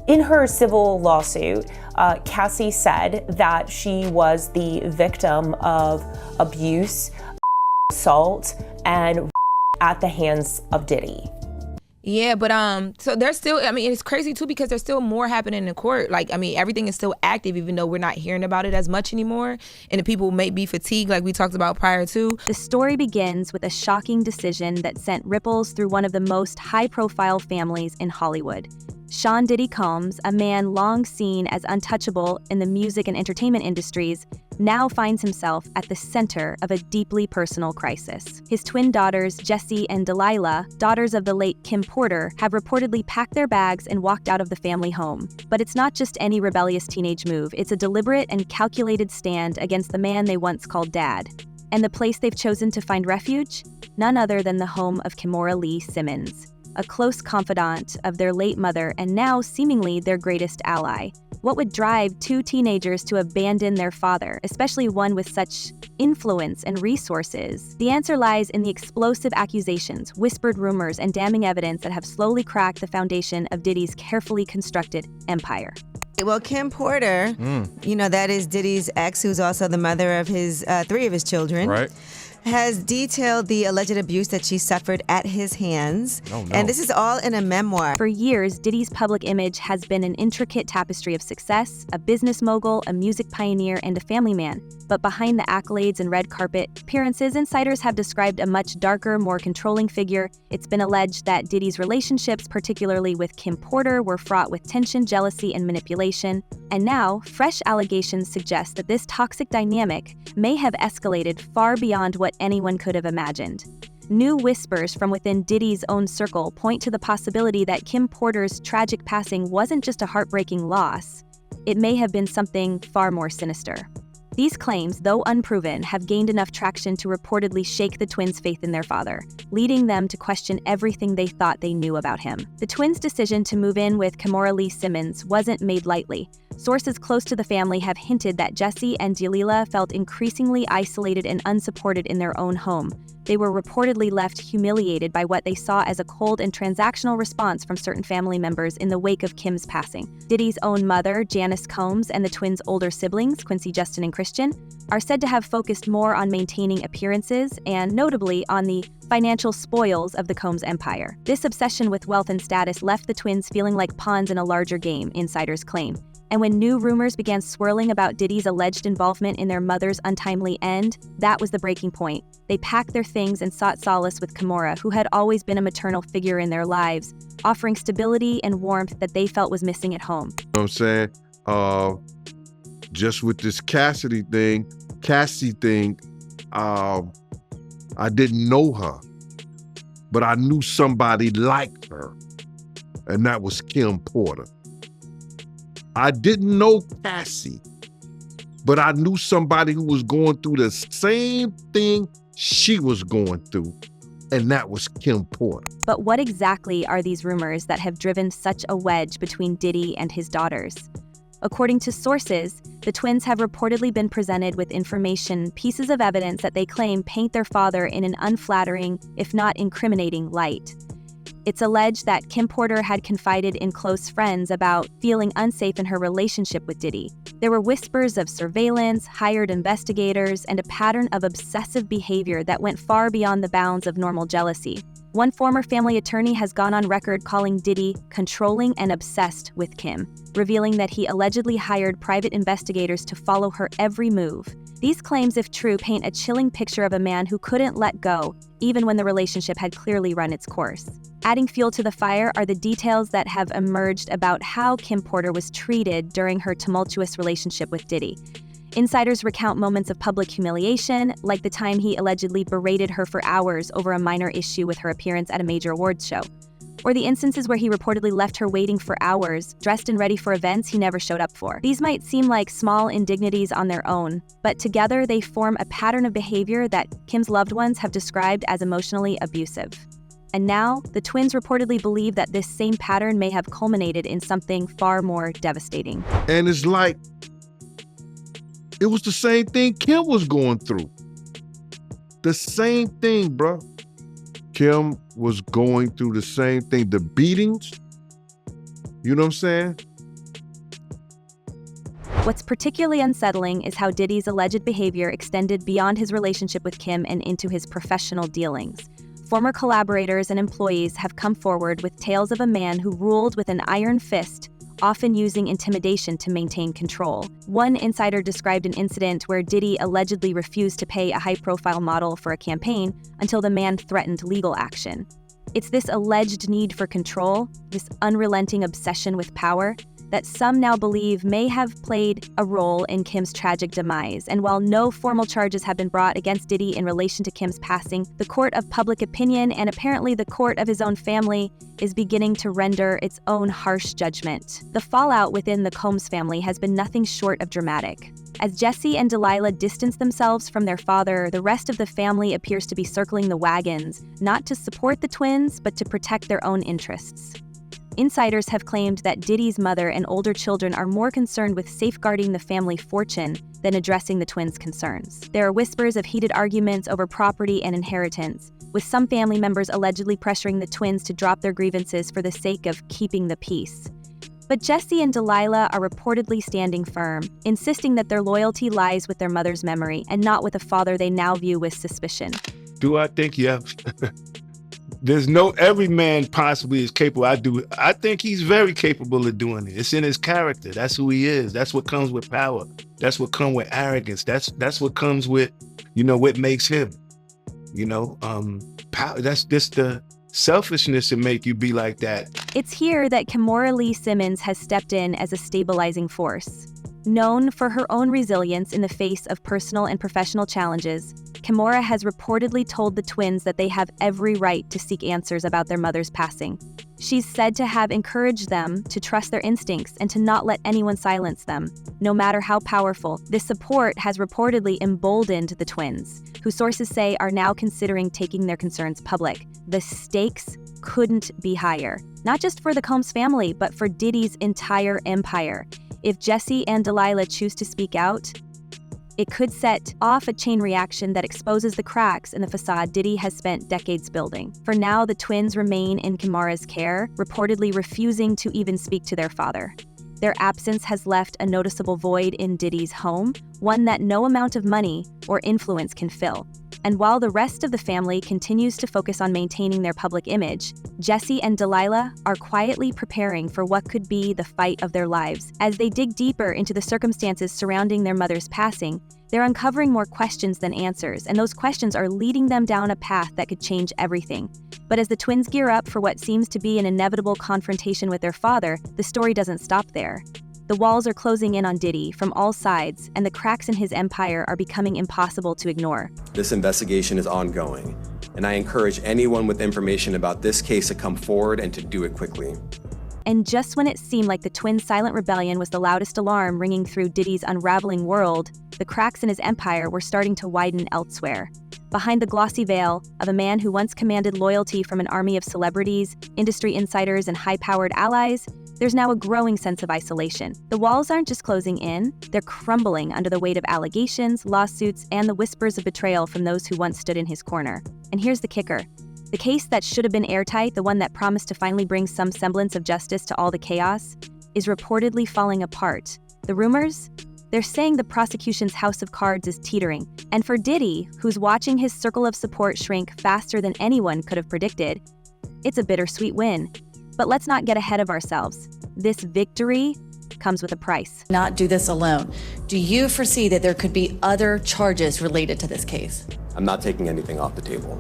In her civil lawsuit, Cassie said that she was the victim of abuse, assault, and at the hands of Diddy. Yeah, but so there's still, I mean, it's crazy too because there's still more happening in court. Like, I mean, everything is still active even though we're not hearing about it as much anymore. And the people may be fatigued like we talked about prior to. The story begins with a shocking decision that sent ripples through one of the most high-profile families in Hollywood. Sean Diddy Combs, a man long seen as untouchable in the music and entertainment industries, now finds himself at the center of a deeply personal crisis. His twin daughters, Jessie and Delilah, daughters of the late Kim Porter, have reportedly packed their bags and walked out of the family home. But it's not just any rebellious teenage move, it's a deliberate and calculated stand against the man they once called Dad. And the place they've chosen to find refuge? None other than the home of Kimora Lee Simmons, a close confidant of their late mother and now seemingly their greatest ally. What would drive two teenagers to abandon their father, especially one with such influence and resources? The answer lies in the explosive accusations, whispered rumors, and damning evidence that have slowly cracked the foundation of Diddy's carefully constructed empire. Well, Kim Porter, you know, that is Diddy's ex, who's also the mother of his 3 of his children. Right. Has detailed the alleged abuse that she suffered at his hands. Oh, no. And this is all in a memoir. For years, Diddy's public image has been an intricate tapestry of success, a business mogul, a music pioneer, and a family man. But behind the accolades and red carpet appearances, insiders have described a much darker, more controlling figure. It's been alleged that Diddy's relationships, particularly with Kim Porter, were fraught with tension, jealousy, and manipulation. And now, fresh allegations suggest that this toxic dynamic may have escalated far beyond what anyone could have imagined. New whispers from within Diddy's own circle point to the possibility that Kim Porter's tragic passing wasn't just a heartbreaking loss. It may have been something far more sinister. These claims, though unproven, have gained enough traction to reportedly shake the twins' faith in their father, leading them to question everything they thought they knew about him. The twins' decision to move in with Kimora Lee Simmons wasn't made lightly. Sources close to the family have hinted that Jessie and Delilah felt increasingly isolated and unsupported in their own home. They were reportedly left humiliated by what they saw as a cold and transactional response from certain family members in the wake of Kim's passing. Diddy's own mother, Janice Combs, and the twins' older siblings, Quincy, Justin, and Christian, are said to have focused more on maintaining appearances and, notably, on the financial spoils of the Combs empire. This obsession with wealth and status left the twins feeling like pawns in a larger game, insiders claim. And when new rumors began swirling about Diddy's alleged involvement in their mother's untimely end, that was the breaking point. They packed their things and sought solace with Kimora, who had always been a maternal figure in their lives, offering stability and warmth that they felt was missing at home. You know what I'm saying? Just with this Cassie thing, I didn't know her, but I knew somebody like her, and that was Kim Porter. I didn't know Cassie, but I knew somebody who was going through the same thing she was going through, and that was Kim Porter. But what exactly are these rumors that have driven such a wedge between Diddy and his daughters? According to sources, the twins have reportedly been presented with information, pieces of evidence that they claim paint their father in an unflattering, if not incriminating, light. It's alleged that Kim Porter had confided in close friends about feeling unsafe in her relationship with Diddy. There were whispers of surveillance, hired investigators, and a pattern of obsessive behavior that went far beyond the bounds of normal jealousy. One former family attorney has gone on record calling Diddy controlling and obsessed with Kim, revealing that he allegedly hired private investigators to follow her every move. These claims, if true, paint a chilling picture of a man who couldn't let go, even when the relationship had clearly run its course. Adding fuel to the fire are the details that have emerged about how Kim Porter was treated during her tumultuous relationship with Diddy. Insiders recount moments of public humiliation, like the time he allegedly berated her for hours over a minor issue with her appearance at a major awards show, or the instances where he reportedly left her waiting for hours, dressed and ready for events he never showed up for. These might seem like small indignities on their own, but together they form a pattern of behavior that Kim's loved ones have described as emotionally abusive. And now, the twins reportedly believe that this same pattern may have culminated in something far more devastating. And it's like, it was the same thing Kim was going through. The same thing, bro. Kim was going through the same thing. The beatings, you know what I'm saying? What's particularly unsettling is how Diddy's alleged behavior extended beyond his relationship with Kim and into his professional dealings. Former collaborators and employees have come forward with tales of a man who ruled with an iron fist, often using intimidation to maintain control. One insider described an incident where Diddy allegedly refused to pay a high-profile model for a campaign until the man threatened legal action. It's this alleged need for control, this unrelenting obsession with power, that some now believe may have played a role in Kim's tragic demise. And while no formal charges have been brought against Diddy in relation to Kim's passing, the court of public opinion and apparently the court of his own family is beginning to render its own harsh judgment. The fallout within the Combs family has been nothing short of dramatic. As Jesse and Delilah distance themselves from their father, the rest of the family appears to be circling the wagons, not to support the twins, but to protect their own interests. Insiders have claimed that Diddy's mother and older children are more concerned with safeguarding the family fortune than addressing the twins' concerns. There are whispers of heated arguments over property and inheritance, with some family members allegedly pressuring the twins to drop their grievances for the sake of keeping the peace. But Jesse and Delilah are reportedly standing firm, insisting that their loyalty lies with their mother's memory and not with a father they now view with suspicion. Do I think, yeah. There's no, every man possibly is capable. I think he's very capable of doing it. It's in his character. That's who he is. That's what comes with power. That's what comes with arrogance. That's what comes with, what makes him, power. That's just the selfishness to make you be like that. It's here that Kimora Lee Simmons has stepped in as a stabilizing force. Known for her own resilience in the face of personal and professional challenges, Kimora has reportedly told the twins that they have every right to seek answers about their mother's passing. She's said to have encouraged them to trust their instincts and to not let anyone silence them, no matter how powerful. This support has reportedly emboldened the twins, who sources say are now considering taking their concerns public. The stakes couldn't be higher, not just for the Combs family, but for Diddy's entire empire. If Jesse and Delilah choose to speak out, it could set off a chain reaction that exposes the cracks in the facade Diddy has spent decades building. For now, the twins remain in Kimora's care, reportedly refusing to even speak to their father. Their absence has left a noticeable void in Diddy's home, one that no amount of money or influence can fill. And while the rest of the family continues to focus on maintaining their public image, Jesse and Delilah are quietly preparing for what could be the fight of their lives. As they dig deeper into the circumstances surrounding their mother's passing, they're uncovering more questions than answers, and those questions are leading them down a path that could change everything. But as the twins gear up for what seems to be an inevitable confrontation with their father, the story doesn't stop there. The walls are closing in on Diddy from all sides, and the cracks in his empire are becoming impossible to ignore. This investigation is ongoing, and I encourage anyone with information about this case to come forward and to do it quickly. And just when it seemed like the twins' silent rebellion was the loudest alarm ringing through Diddy's unraveling world, the cracks in his empire were starting to widen elsewhere. Behind the glossy veil of a man who once commanded loyalty from an army of celebrities, industry insiders, and high-powered allies, there's now a growing sense of isolation. The walls aren't just closing in, they're crumbling under the weight of allegations, lawsuits, and the whispers of betrayal from those who once stood in his corner. And here's the kicker. The case that should have been airtight, the one that promised to finally bring some semblance of justice to all the chaos, is reportedly falling apart. The rumors? They're saying the prosecution's house of cards is teetering. And for Diddy, who's watching his circle of support shrink faster than anyone could have predicted, it's a bittersweet win. But let's not get ahead of ourselves. This victory comes with a price. Not do this alone. Do you foresee that there could be other charges related to this case? I'm not taking anything off the table.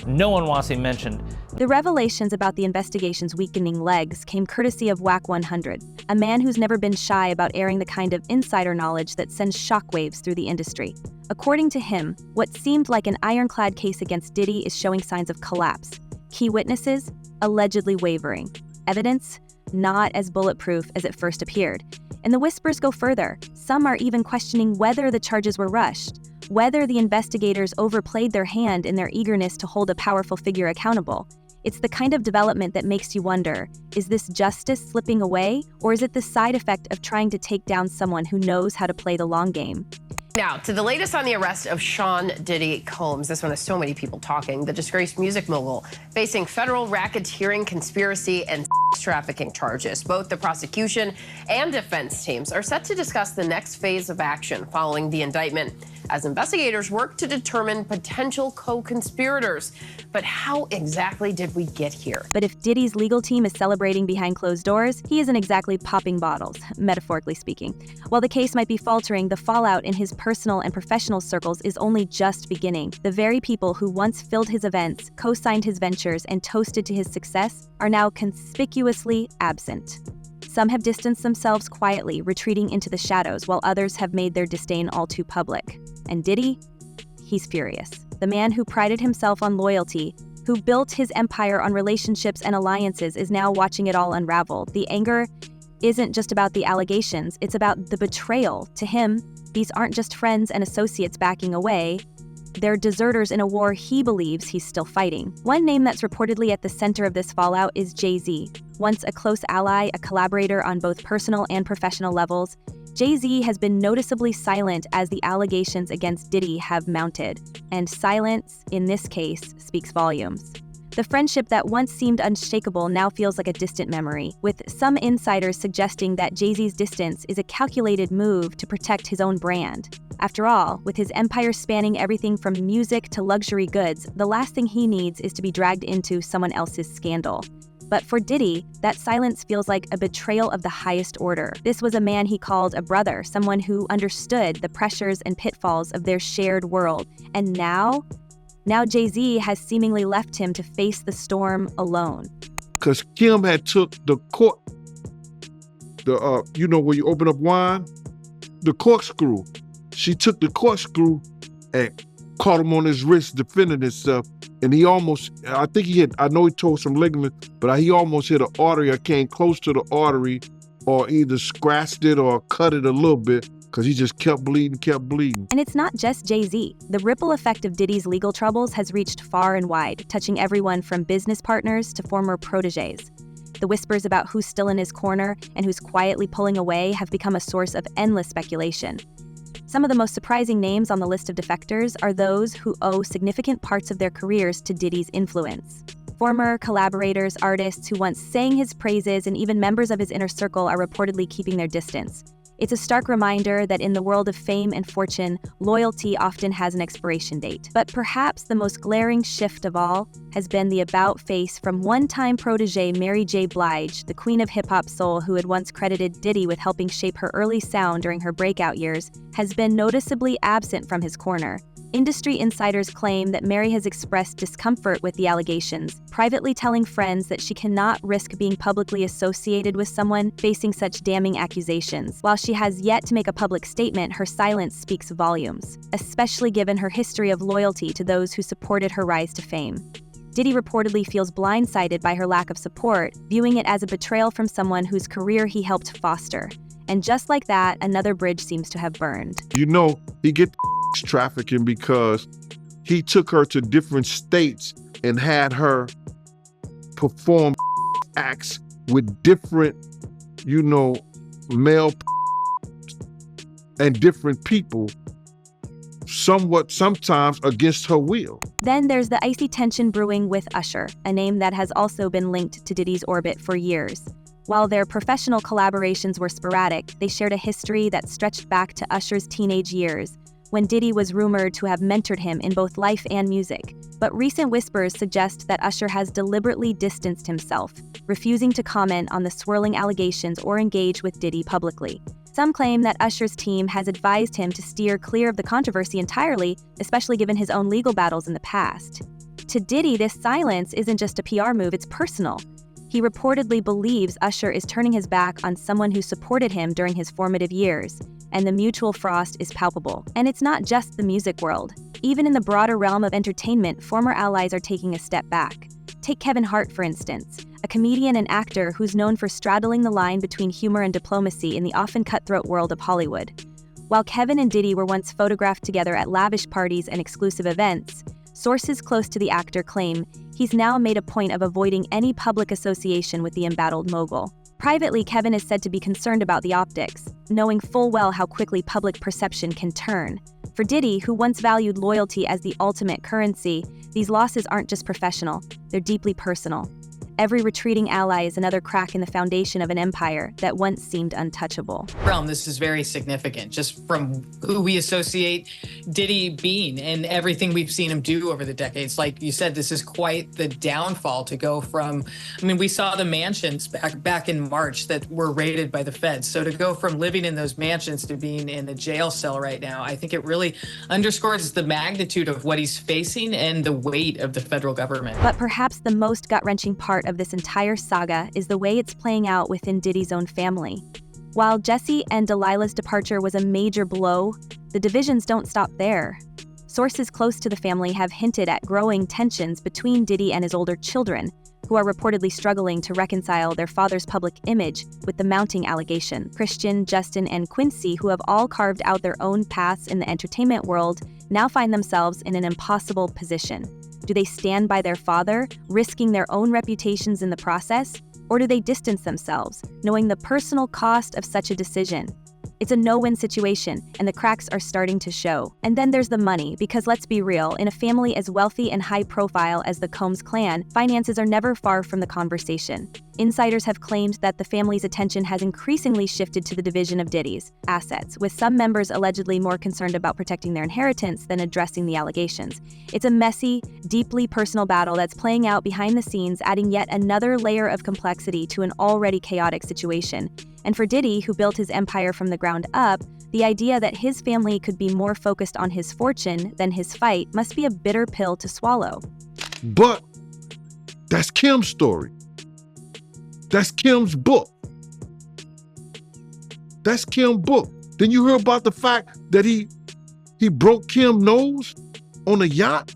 No one wants him mentioned. The revelations about the investigation's weakening legs came courtesy of WAC 100, a man who's never been shy about airing the kind of insider knowledge that sends shockwaves through the industry. According to him, what seemed like an ironclad case against Diddy is showing signs of collapse. Key witnesses allegedly wavering. Evidence not as bulletproof as it first appeared. And the whispers go further. Some are even questioning whether the charges were rushed, whether the investigators overplayed their hand in their eagerness to hold a powerful figure accountable. It's the kind of development that makes you wonder, is this justice slipping away, or is it the side effect of trying to take down someone who knows how to play the long game? Now, to the latest on the arrest of Sean Diddy Combs. This one has so many people talking. The disgraced music mogul facing federal racketeering, conspiracy, and trafficking charges. Both the prosecution and defense teams are set to discuss the next phase of action following the indictment as investigators work to determine potential co-conspirators. But how exactly did we get here? But if Diddy's legal team is celebrating behind closed doors, he isn't exactly popping bottles, metaphorically speaking. While the case might be faltering, the fallout in his personal and professional circles is only just beginning. The very people who once filled his events, co-signed his ventures, and toasted to his success are now conspicuously absent. Some have distanced themselves quietly, retreating into the shadows, while others have made their disdain all too public. And Diddy? He's furious. The man who prided himself on loyalty, who built his empire on relationships and alliances, is now watching it all unravel. The anger isn't just about the allegations, it's about the betrayal. To him, these aren't just friends and associates backing away. They're deserters in a war he believes he's still fighting. One name that's reportedly at the center of this fallout is Jay-Z. Once a close ally, a collaborator on both personal and professional levels, Jay-Z has been noticeably silent as the allegations against Diddy have mounted. And silence, in this case, speaks volumes. The friendship that once seemed unshakable now feels like a distant memory, with some insiders suggesting that Jay-Z's distance is a calculated move to protect his own brand. After all, with his empire spanning everything from music to luxury goods, the last thing he needs is to be dragged into someone else's scandal. But for Diddy, that silence feels like a betrayal of the highest order. This was a man he called a brother, someone who understood the pressures and pitfalls of their shared world. And now Jay-Z has seemingly left him to face the storm alone. Because Kim had took the cork, where you open up wine, the corkscrew. She took the corkscrew and caught him on his wrist defending himself. And he almost, I know he tore some ligament, but he almost hit an artery or came close to the artery or either scratched it or cut it a little bit because he just kept bleeding. And it's not just Jay-Z. The ripple effect of Diddy's legal troubles has reached far and wide, touching everyone from business partners to former protégés. The whispers about who's still in his corner and who's quietly pulling away have become a source of endless speculation. Some of the most surprising names on the list of defectors are those who owe significant parts of their careers to Diddy's influence. Former collaborators, artists who once sang his praises, and even members of his inner circle are reportedly keeping their distance. It's a stark reminder that in the world of fame and fortune, loyalty often has an expiration date. But perhaps the most glaring shift of all has been the about-face from one-time protégé Mary J. Blige, the queen of hip-hop soul who had once credited Diddy with helping shape her early sound during her breakout years, has been noticeably absent from his corner. Industry insiders claim that Mary has expressed discomfort with the allegations, privately telling friends that she cannot risk being publicly associated with someone facing such damning accusations. While she has yet to make a public statement, her silence speaks volumes, especially given her history of loyalty to those who supported her rise to fame. Diddy reportedly feels blindsided by her lack of support, viewing it as a betrayal from someone whose career he helped foster. And just like that, another bridge seems to have burned. He gets trafficking because he took her to different states and had her perform acts with different, male and different people, sometimes against her will. Then there's the icy tension brewing with Usher, a name that has also been linked to Diddy's orbit for years. While their professional collaborations were sporadic, they shared a history that stretched back to Usher's teenage years, when Diddy was rumored to have mentored him in both life and music. But recent whispers suggest that Usher has deliberately distanced himself, refusing to comment on the swirling allegations or engage with Diddy publicly. Some claim that Usher's team has advised him to steer clear of the controversy entirely, especially given his own legal battles in the past. To Diddy, this silence isn't just a PR move, it's personal. He reportedly believes Usher is turning his back on someone who supported him during his formative years, and the mutual frost is palpable. And it's not just the music world. Even in the broader realm of entertainment, former allies are taking a step back. Take Kevin Hart, for instance, a comedian and actor who's known for straddling the line between humor and diplomacy in the often cutthroat world of Hollywood. While Kevin and Diddy were once photographed together at lavish parties and exclusive events, sources close to the actor claim he's now made a point of avoiding any public association with the embattled mogul. Privately, Kevin is said to be concerned about the optics, knowing full well how quickly public perception can turn. For Diddy, who once valued loyalty as the ultimate currency, these losses aren't just professional, they're deeply personal. Every retreating ally is another crack in the foundation of an empire that once seemed untouchable. This is very significant, just from who we associate Diddy being and everything we've seen him do over the decades. Like you said, this is quite the downfall to go from, we saw the mansions back in March that were raided by the feds. So to go from living in those mansions to being in a jail cell right now, I think it really underscores the magnitude of what he's facing and the weight of the federal government. But perhaps the most gut-wrenching part of this entire saga is the way it's playing out within Diddy's own family. While Jesse and Delilah's departure was a major blow, the divisions don't stop there. Sources close to the family have hinted at growing tensions between Diddy and his older children, who are reportedly struggling to reconcile their father's public image with the mounting allegation. Christian, Justin, and Quincy, who have all carved out their own paths in the entertainment world, now find themselves in an impossible position. Do they stand by their father, risking their own reputations in the process? Or do they distance themselves, knowing the personal cost of such a decision? It's a no-win situation, and the cracks are starting to show. And then there's the money, because let's be real, in a family as wealthy and high-profile as the Combs clan, finances are never far from the conversation. Insiders have claimed that the family's attention has increasingly shifted to the division of Diddy's assets, with some members allegedly more concerned about protecting their inheritance than addressing the allegations. It's a messy, deeply personal battle that's playing out behind the scenes, adding yet another layer of complexity to an already chaotic situation. And for Diddy, who built his empire from the ground up, the idea that his family could be more focused on his fortune than his fight must be a bitter pill to swallow. But that's Kim's story. That's Kim's book. That's Kim's book. Then you hear about the fact that he broke Kim's nose on a yacht?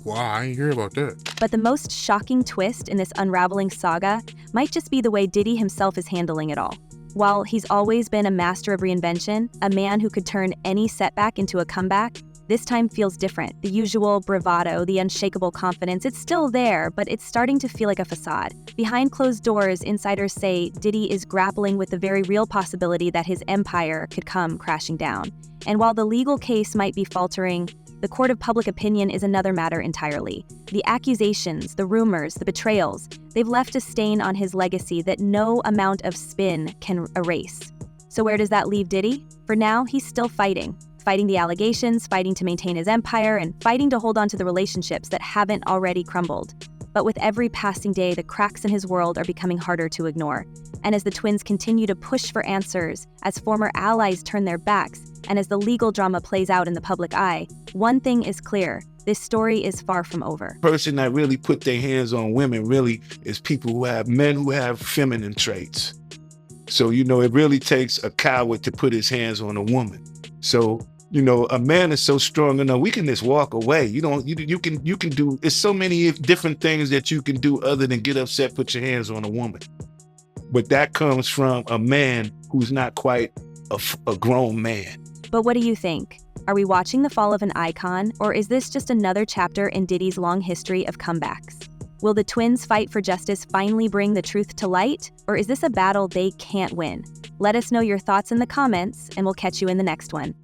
Wow, I ain't hear about that. But the most shocking twist in this unraveling saga might just be the way Diddy himself is handling it all. While he's always been a master of reinvention, a man who could turn any setback into a comeback, this time feels different. The usual bravado, the unshakable confidence, it's still there, but it's starting to feel like a facade. Behind closed doors, insiders say Diddy is grappling with the very real possibility that his empire could come crashing down. And while the legal case might be faltering, the court of public opinion is another matter entirely. The accusations, the rumors, the betrayals, they've left a stain on his legacy that no amount of spin can erase. So where does that leave Diddy? For now, he's still fighting the allegations, fighting to maintain his empire, and fighting to hold on to the relationships that haven't already crumbled. But with every passing day, the cracks in his world are becoming harder to ignore. And as the twins continue to push for answers, as former allies turn their backs, and as the legal drama plays out in the public eye, one thing is clear: this story is far from over. The person that really put their hands on women really is men who have feminine traits. So, it really takes a coward to put his hands on a woman. So, a man is so strong enough, we can just walk away. You can do, it's so many different things that you can do other than get upset, put your hands on a woman. But that comes from a man who's not quite a grown man. But what do you think? Are we watching the fall of an icon, or is this just another chapter in Diddy's long history of comebacks? Will the twins' fight for justice finally bring the truth to light, or is this a battle they can't win? Let us know your thoughts in the comments, and we'll catch you in the next one.